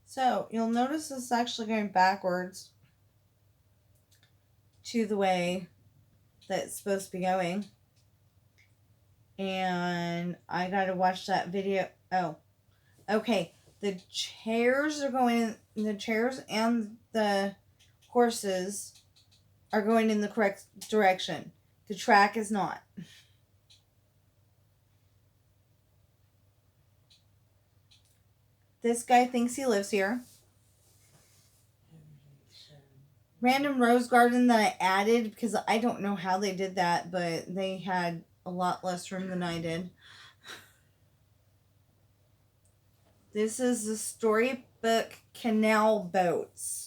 So you'll notice it's actually going backwards to the way that it's supposed to be going. And I gotta watch that video. Oh, okay. The chairs are going in, the chairs and the horses are going in the correct direction. The track is not. This guy thinks he lives here. Random rose garden that I added because I don't know how they did that, but they had a lot less room than I did. This is the storybook Canal Boats.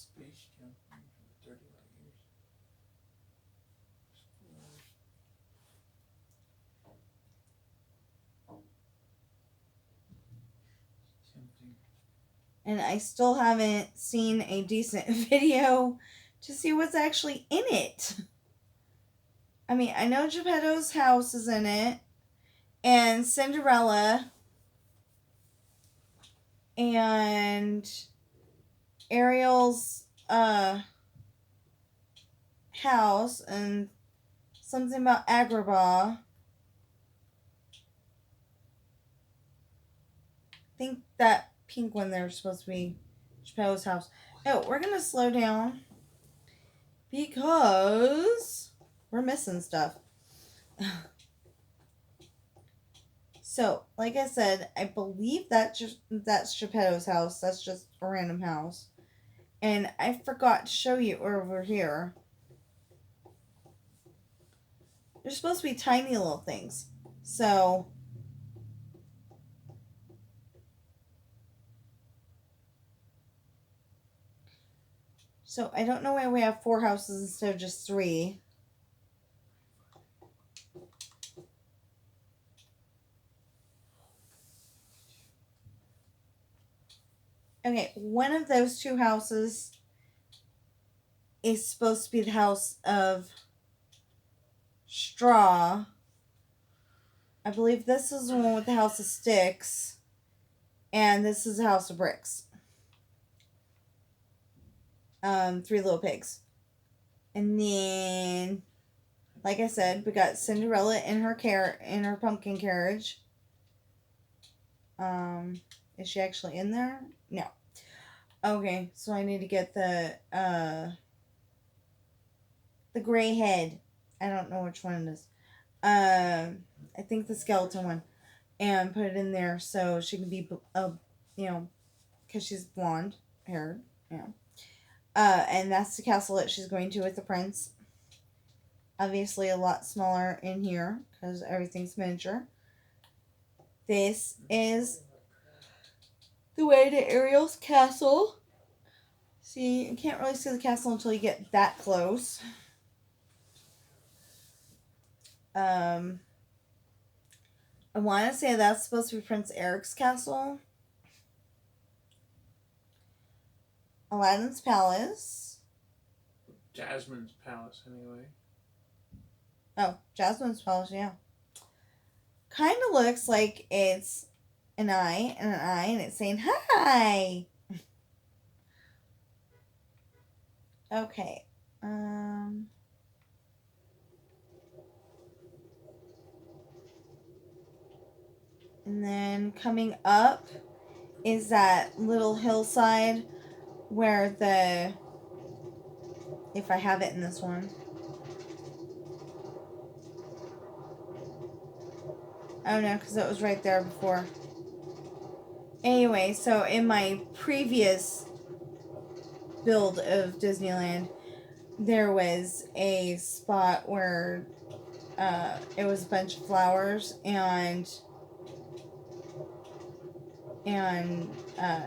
And I still haven't seen a decent video to see what's actually in it. I mean, I know Geppetto's house is in it, and Cinderella, and Ariel's house, and something about Agrabah. I think that pink one there is supposed to be Geppetto's house. Oh, we're going to slow down because we're missing stuff. So, like I said, I believe that's Geppetto's house. That's just a random house. And I forgot to show you over here. They're supposed to be tiny little things. So I don't know why we have 4 houses instead of just 3. Okay, one of those 2 houses is supposed to be the house of straw. I believe this is the one with the house of sticks. And this is the house of bricks. 3 little pigs. And then, like I said, we got Cinderella in her pumpkin carriage. Is she actually in there? No. Okay, so I need to get the gray head. I don't know which one it is. I think the skeleton one. And put it in there so she can be, because she's blonde haired. Yeah. And that's the castle that she's going to with the prince. Obviously a lot smaller in here because everything's miniature. This is the way to Ariel's castle. See, you can't really see the castle until you get that close. I want to say that's supposed to be Prince Eric's castle. Aladdin's palace. Jasmine's palace, anyway. Oh, Jasmine's palace, yeah. Kind of looks like it's an eye and an eye, and it's saying hi. Okay. And then coming up is that little hillside where if I have it in this one. Oh no, because it was right there before. Anyway, so in my previous build of Disneyland, there was a spot where it was a bunch of flowers, and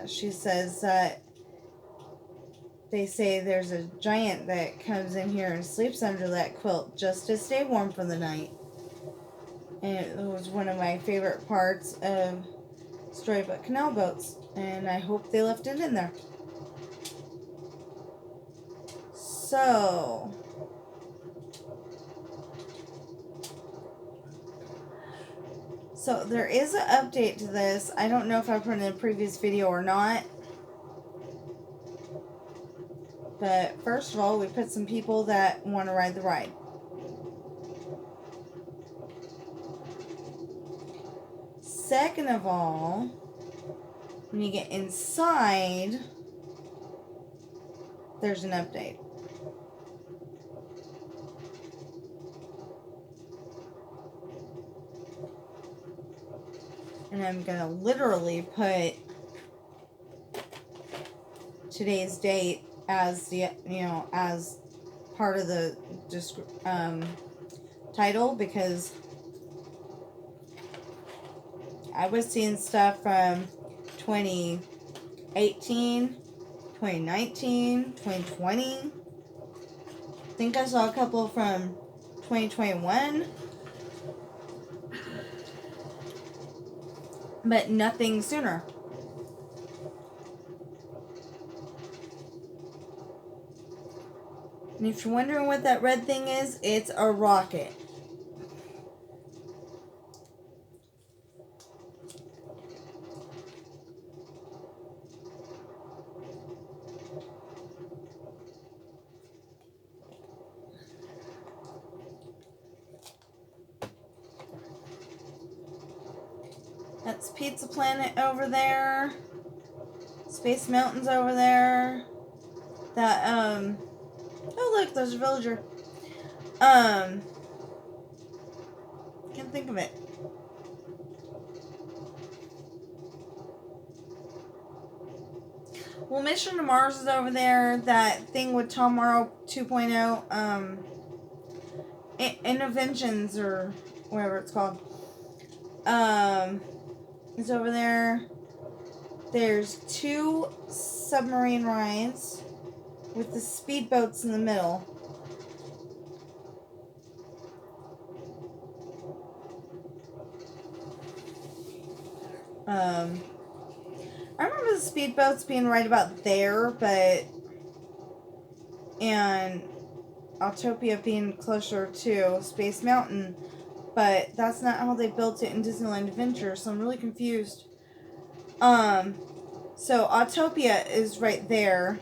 she says that they say there's a giant that comes in here and sleeps under that quilt just to stay warm for the night. And it was one of my favorite parts of Storybook Canal Boats, and I hope they left it in there. So there is an update to this. I don't know if I put it in a previous video or not. But first of all, we put some people that want to ride the ride. Second of all, when you get inside, there's an update. And I'm going to literally put today's date as the, as part of the title, because I was seeing stuff from 2018, 2019, 2020. I think I saw a couple from 2021. But nothing sooner. And if you're wondering what that red thing is, it's a rocket. That's Pizza Planet over there. Space Mountain's over there. That, oh look, there's a villager. Can't think of it. Well, Mission to Mars is over there. That thing with Tom Morrow 2.0, Interventions, or whatever it's called. It's over there. There's 2 submarine rides with the speedboats in the middle. I remember the speedboats being right about there, and Autopia being closer to Space Mountain, but that's not how they built it in Disneyland Adventure, so I'm really confused. So Autopia is right there.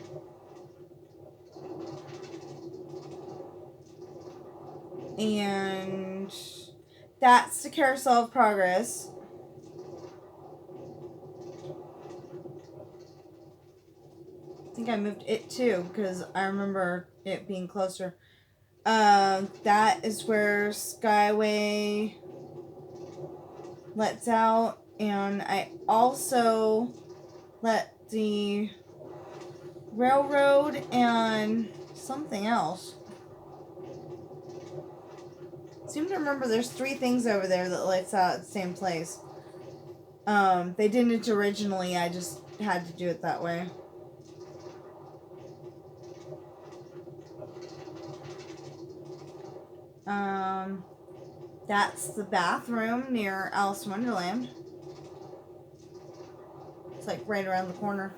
And that's the Carousel Progress. I think I moved it too, because I remember it being closer. That is where Skyway lets out, and I also let the railroad and something else. I seem to remember there's 3 things over there that lights out at the same place. They didn't originally, I just had to do it that way. That's the bathroom near Alice in Wonderland. It's like right around the corner.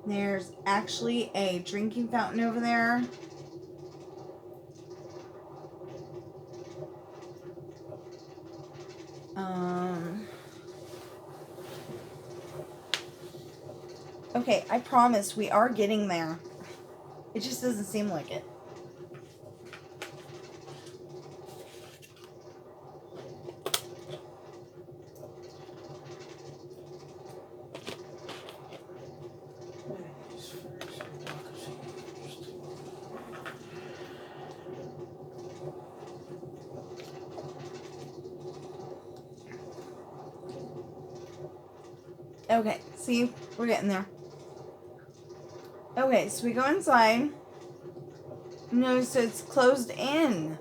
There's actually a drinking fountain over there. Okay, I promise we are getting there. It just doesn't seem like it. Okay, see, we're getting there. Okay, so we go inside. Notice it's closed in.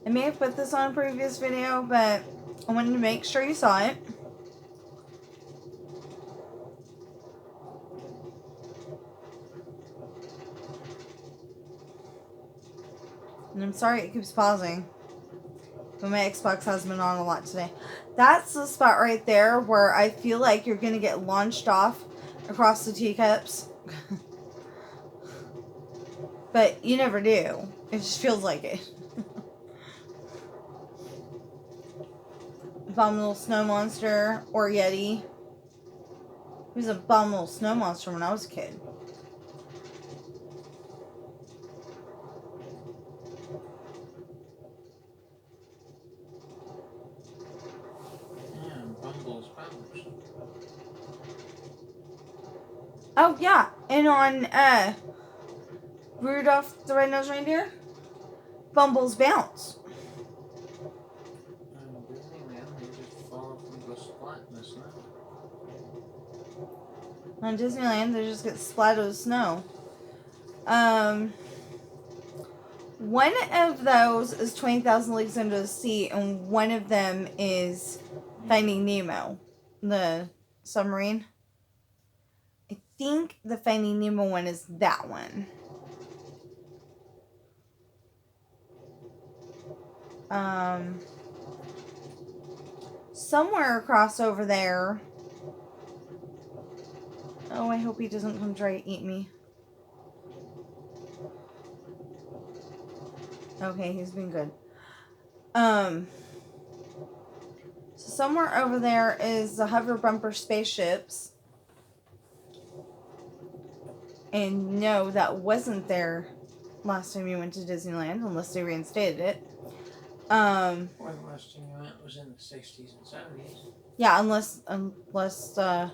I may have put this on a previous video, but I wanted to make sure you saw it. And I'm sorry it keeps pausing, but my Xbox has been on a lot today. That's the spot right there where I feel like you're going to get launched off across the teacups. But you never do. It just feels like it. Abominable Snow Monster or Yeti. He was an Abominable Snow Monster when I was a kid. Yeah, Bumbles Bumbles. Oh, yeah. And on Rudolph the Red-Nosed Reindeer, Bumbles Bounce. Disneyland, they just fall off and go splat in the snow. On Disneyland, they just get splattered with snow. One of those is 20,000 Leagues Under the Sea, and one of them is Finding Nemo, the submarine. I think the Finding Nemo one is that one. Somewhere across over there. Oh, I hope he doesn't come try to eat me. Okay, he's been good. So somewhere over there is the hover bumper spaceships. And no, that wasn't there last time you went to Disneyland, unless they reinstated it. Or the last time you went was in the 60s and 70s. Yeah, unless the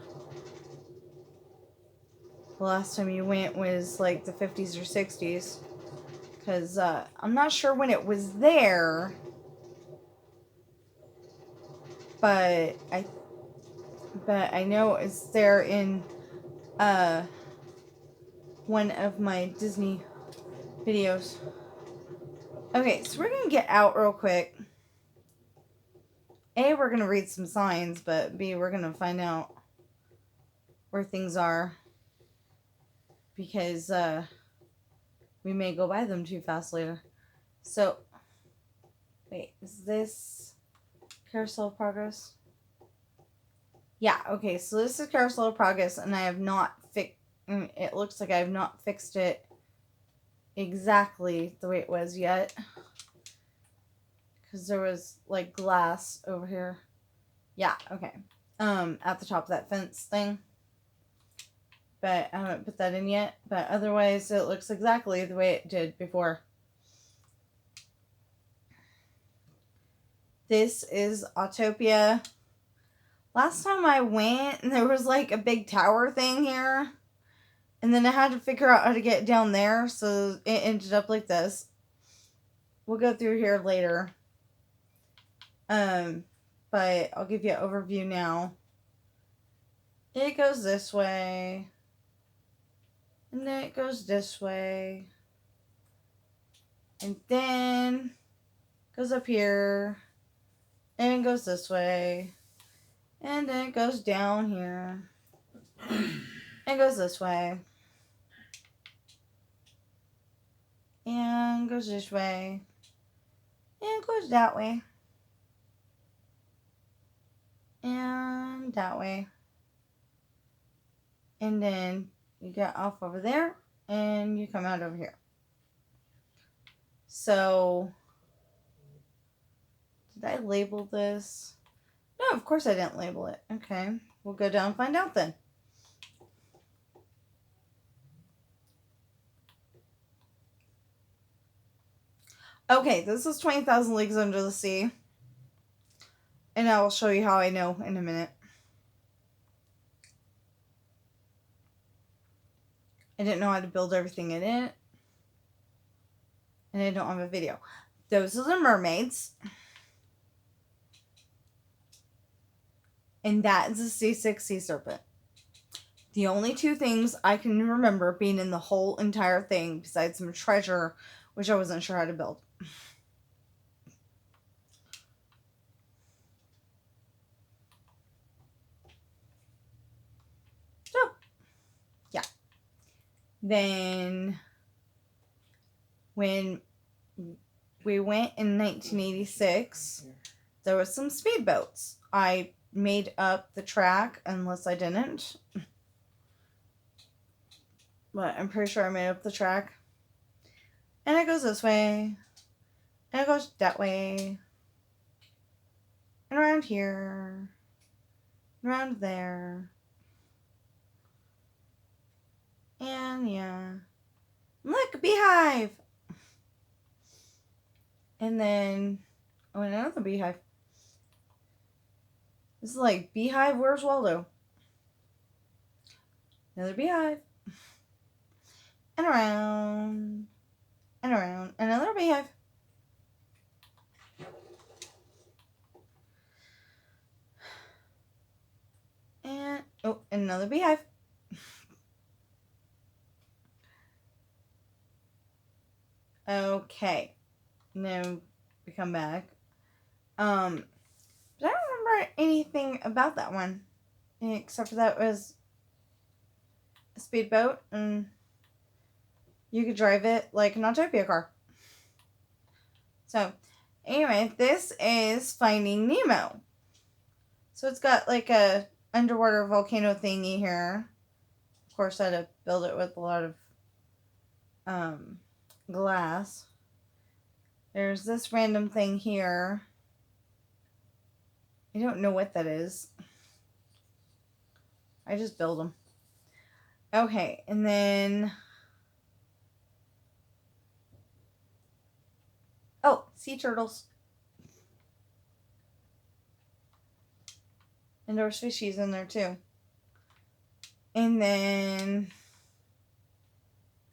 last time you went was like the 50s or 60s. Because I'm not sure when it was there. But I know it's there in one of my Disney videos. Okay, so we're going to get out real quick. A, we're going to read some signs, but B, we're going to find out where things are. Because we may go by them too fast later. So, wait, is this Carousel Progress? Yeah, okay, so this is Carousel Progress, and I have not fixed, it looks like I have not fixed it exactly the way it was yet. Because there was, like, glass over here. Yeah, okay. At the top of that fence thing. But I haven't put that in yet. But otherwise, it looks exactly the way it did before. This is Autopia. Last time I went, there was like a big tower thing here. And then I had to figure out how to get down there. So it ended up like this. We'll go through here later. But I'll give you an overview now. It goes this way. And then it goes this way. And then goes up here. And it goes this way. And then it goes down here. And goes this way. And goes this way. And goes that way. And that way. And then you get off over there. And you come out over here. So, did I label this? No, of course I didn't label it. Okay, we'll go down and find out then. Okay, this is 20,000 Leagues Under the Sea. And I will show you how I know in a minute. I didn't know how to build everything in it. And I don't have a video. Those are the mermaids. And that is a C6 sea serpent. The only two things I can remember being in the whole entire thing, besides some treasure, which I wasn't sure how to build. So, yeah. Then, when we went in 1986, there was some speedboats. I made up the track, unless I didn't. But I'm pretty sure I made up the track. And it goes this way. And it goes that way. And around here. Around there. And yeah. Look, a beehive! And then, oh, another beehive. This is like, beehive, where's Waldo? Another beehive. And around. And around. Another beehive. And, oh, another beehive. Okay. Now we come back. But I don't remember anything about that one. Except for that it was a speedboat and you could drive it like an Autopia car. So, anyway, this is Finding Nemo. So it's got like a underwater volcano thingy here. Of course, I had to build it with a lot of glass. There's this random thing here. I don't know what that is. I just build them. Okay, and then... oh, sea turtles. And there's fishies in there too. And then...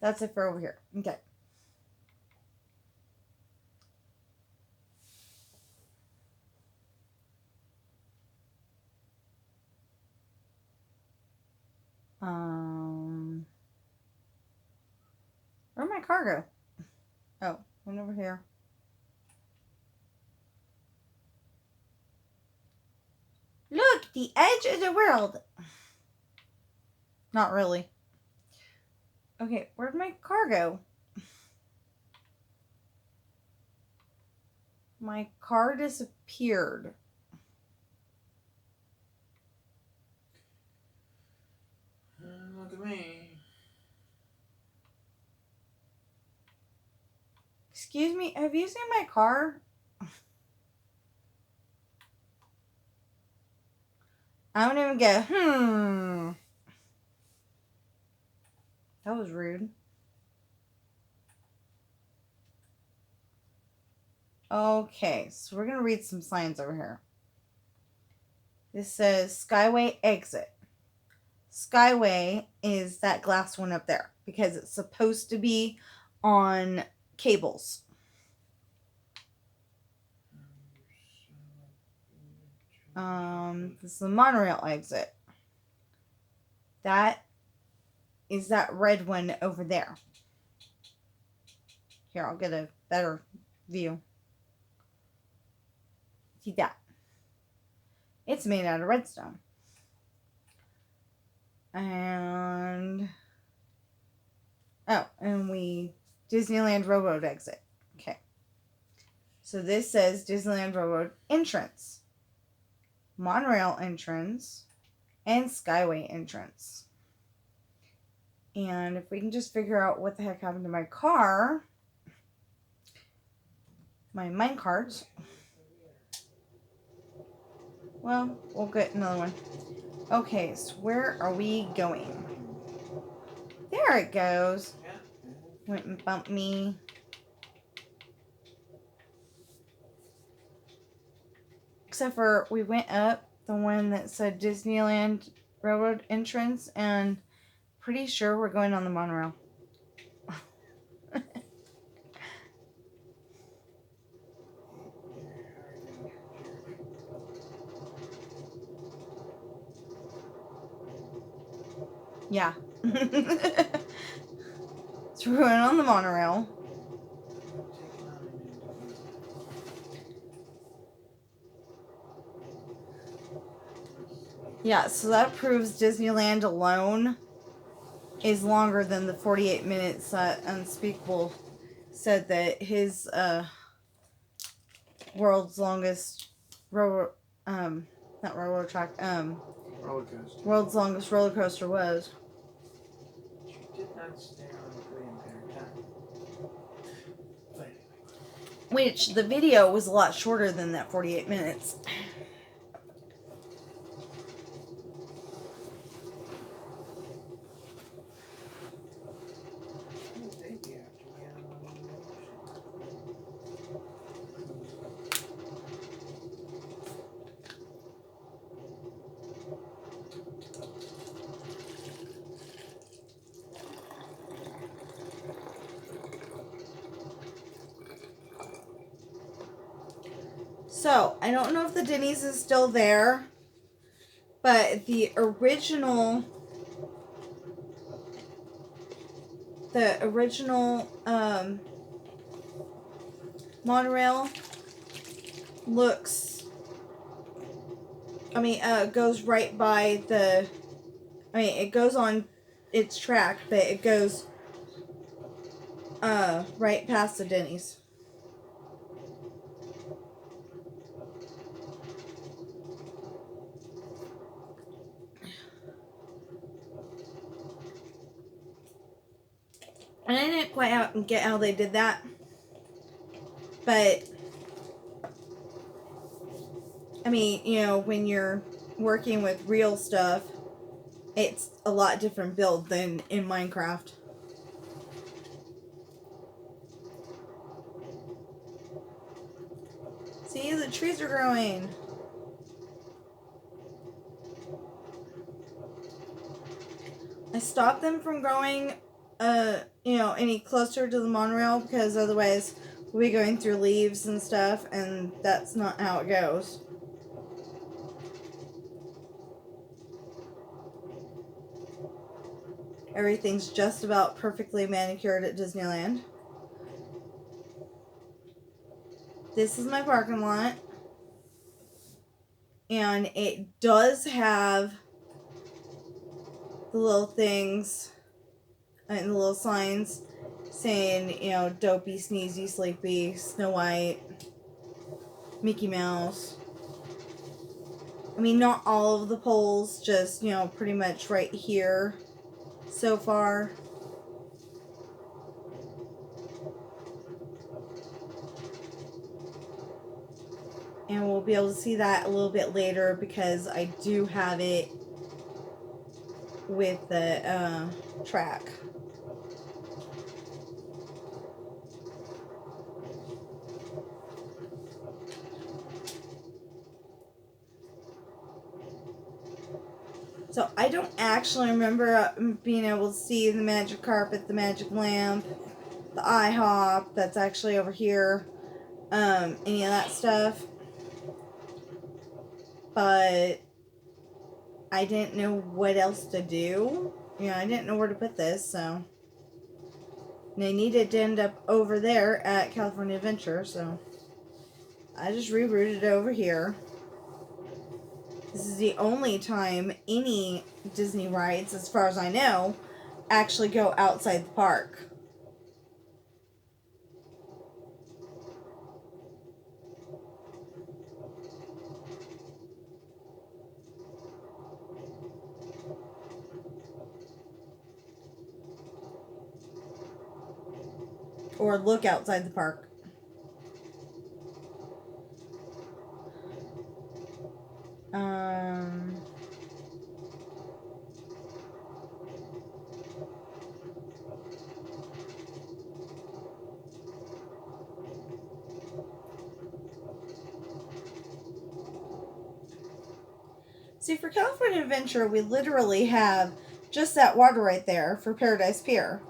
that's it for over here. Okay. Where'd my car go? Oh, went over here. Look, the edge of the world. Not really. Okay, where'd my car go? My car disappeared. Look at me. Excuse me, have you seen my car? I don't even go, That was rude. Okay, so we're going to read some signs over here. This says Skyway Exit. Skyway is that glass one up there because it's supposed to be on cables. This is the Monorail Exit. That is that red one over there. Here, I'll get a better view. See that? It's made out of redstone. And Disneyland Railroad Exit. Okay. So this says Disneyland Railroad Entrance, Monorail Entrance, and Skyway Entrance. And if we can just figure out what the heck happened to my car, my minecart. Well, we'll get another one. Okay, so where are we going? There it goes. Went and bumped me. Except for we went up the one that said Disneyland Railroad Entrance, and pretty sure we're going on the monorail. Yeah. So we're going on the monorail. Yeah, so that proves Disneyland alone is longer than the 48 minutes that Unspeakable said that his world's longest not railroad track, Roller coaster. world's longest roller coaster was. She did not stay on the entire time. But Which the video was a lot shorter than that 48 minutes. So, I don't know if the Denny's is still there, but the original monorail looks, goes right by it goes on its track, but it goes right past the Denny's. And I didn't quite get how they did that, but when you're working with real stuff, it's a lot different build than in Minecraft. See, the trees are growing. I stopped them from growing, any closer to the monorail because otherwise we'll be going through leaves and stuff, and that's not how it goes. Everything's just about perfectly manicured at Disneyland. This is my parking lot. And it does have the little things and the little signs saying, Dopey, Sneezy, Sleepy, Snow White, Mickey Mouse. Not all of the poles, just, pretty much right here so far. And we'll be able to see that a little bit later because I do have it with the track. So I don't actually remember being able to see the magic carpet, the magic lamp, the IHOP that's actually over here, any of that stuff. But I didn't know what else to do. I didn't know where to put this, so. And I needed to end up over there at California Adventure, so I just rerouted it over here. This is the only time any Disney rides, as far as I know, actually go outside the park. Or look outside the park. See, for California Adventure, we literally have just that water right there for Paradise Pier.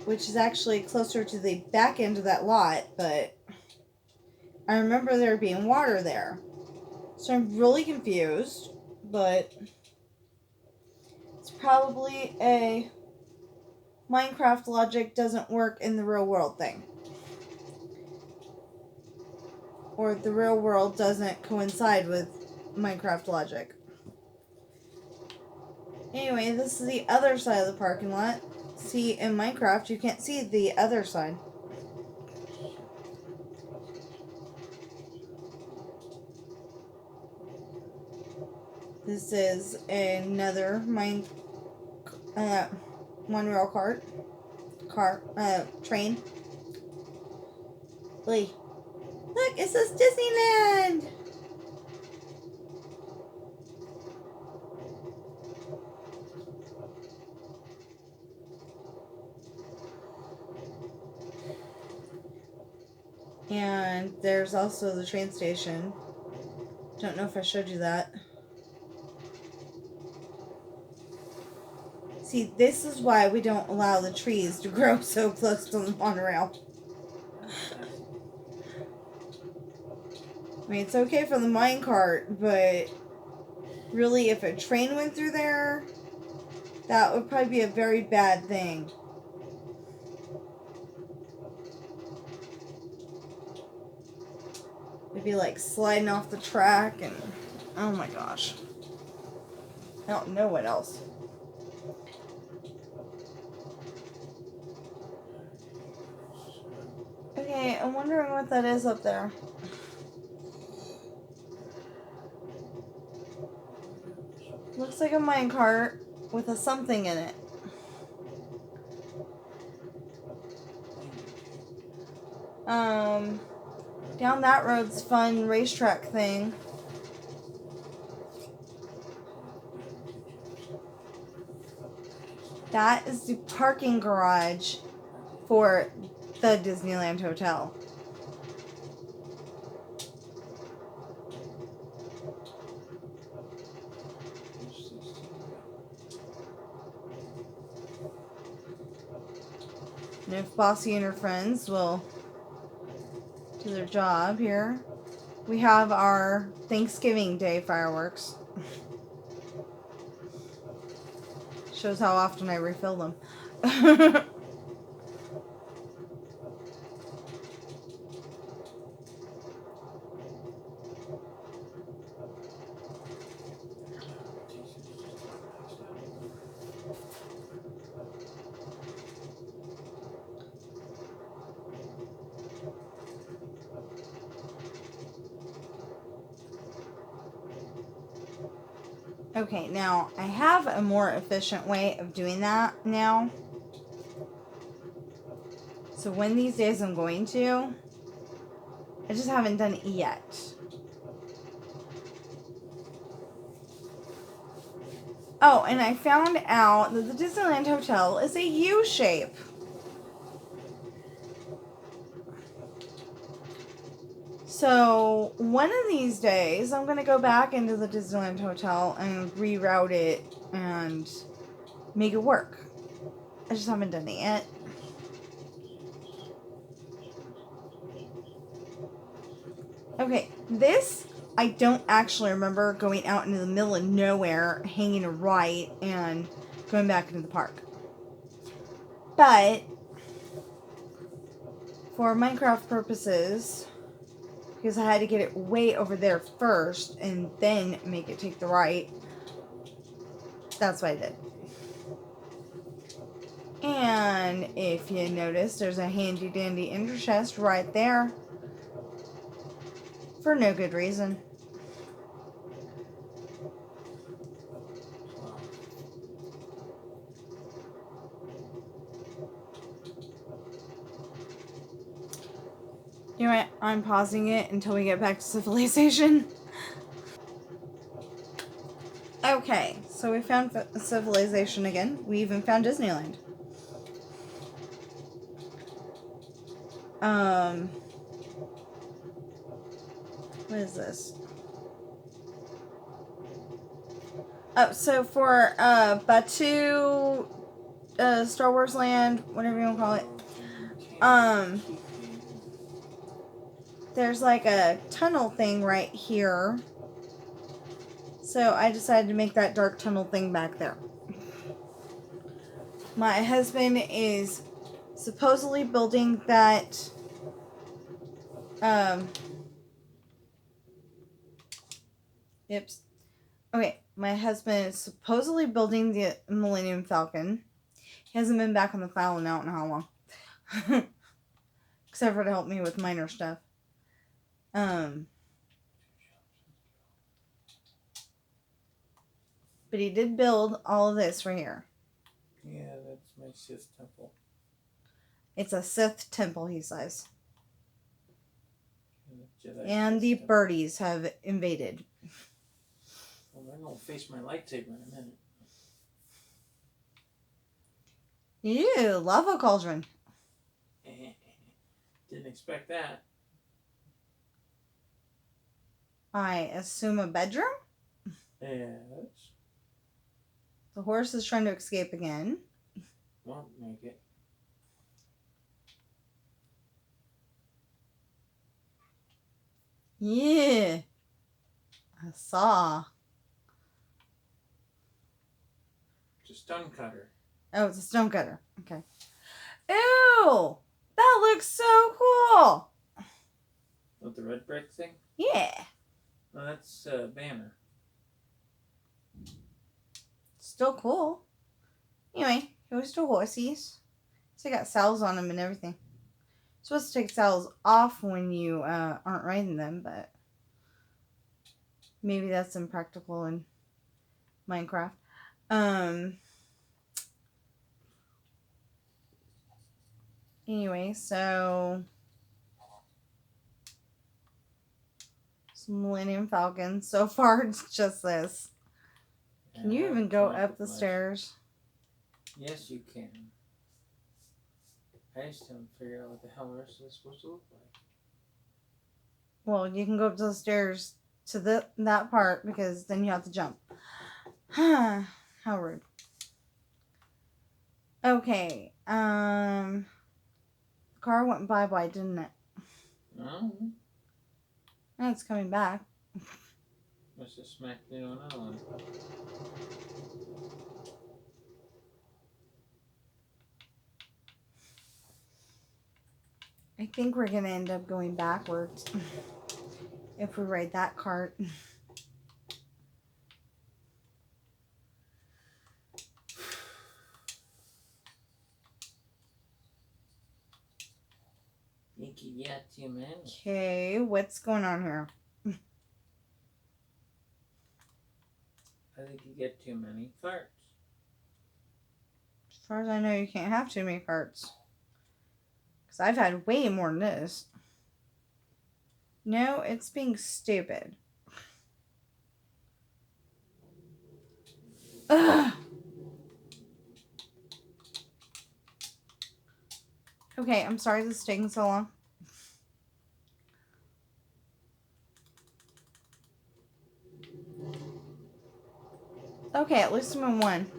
Which is actually closer to the back end of that lot, but I remember there being water there. So I'm really confused, but it's probably a Minecraft logic doesn't work in the real world thing. Or the real world doesn't coincide with Minecraft logic. Anyway, this is the other side of the parking lot. See, in Minecraft, you can't see the other side. This is another monorail train. Lee. Look, it says Disneyland! And there's also the train station. Don't know if I showed you that. See, this is why we don't allow the trees to grow so close to the monorail. I mean, it's okay for the minecart, but really, if a train went through there, that would probably be a very bad thing. It'd be like sliding off the track and... Oh my gosh. I don't know what else. Okay, I'm wondering what that is up there. Looks like a minecart with a something in it. Down that road's fun racetrack thing. That is the parking garage for the Disneyland Hotel. And if Bossy and her friends will do their job here, we have our Thanksgiving Day fireworks. Shows how often I refill them. Okay, now I have a more efficient way of doing that now. So one of these days I'm going to. I just haven't done it yet. Oh, and I found out that the Disneyland Hotel is a U shape. So one of these days I'm going to go back into the Disneyland Hotel and reroute it and make it work. I just haven't done it yet. Okay, this I don't actually remember going out into the middle of nowhere, hanging a right, and going back into the park. But for Minecraft purposes, because I had to get it way over there first and then make it take the right, that's what I did. And if you notice, there's a handy dandy ender chest right there. For no good reason. You know what? I'm pausing it until we get back to civilization. Okay, so we found civilization again. We even found Disneyland. What is this? Oh, so for Batu, Star Wars Land, whatever you want to call it, there's like a tunnel thing right here. So I decided to make that dark tunnel thing back there. My husband is supposedly building that Okay, my husband is supposedly building the Millennium Falcon. He hasn't been back on the file in I don't know how long. Except for to help me with minor stuff. But he did build all of this right here. Yeah, that's my Sith temple. It's a Sith temple, he says. And the birdies have invaded. Well, they're going to face my lightsaber in a minute. Ew, lava cauldron. Didn't expect that. I assume a bedroom? Yes. The horse is trying to escape again. Won't make it. Yeah. A saw. It's a stone cutter. Oh, it's a stone cutter. Okay. Ew! That looks so cool! With the red brick thing? Yeah. No, that's Banner. Still cool. Anyway, here's the horsies. So they got saddles on them and everything. Supposed to take saddles off when you aren't riding them, but maybe that's impractical in Minecraft. Anyway, so some Millennium Falcon. So far, it's just this. Can you even go up the stairs? Yes, you can. I just haven't figured out what the hell the rest of this is supposed to look like. Well, you can go up the stairs to that part because then you have to jump. How rude. Okay. The car went bye-bye, didn't it? No. And it's coming back. Must have smacked into another one. I think we're going to end up going backwards if we ride that cart. Think you got too many. Okay, what's going on here? I think you get too many carts. As far as I know, you can't have too many carts. Because I've had way more than this. No, it's being stupid. Ugh. Okay, I'm sorry this is taking so long. Okay, at least I'm in one.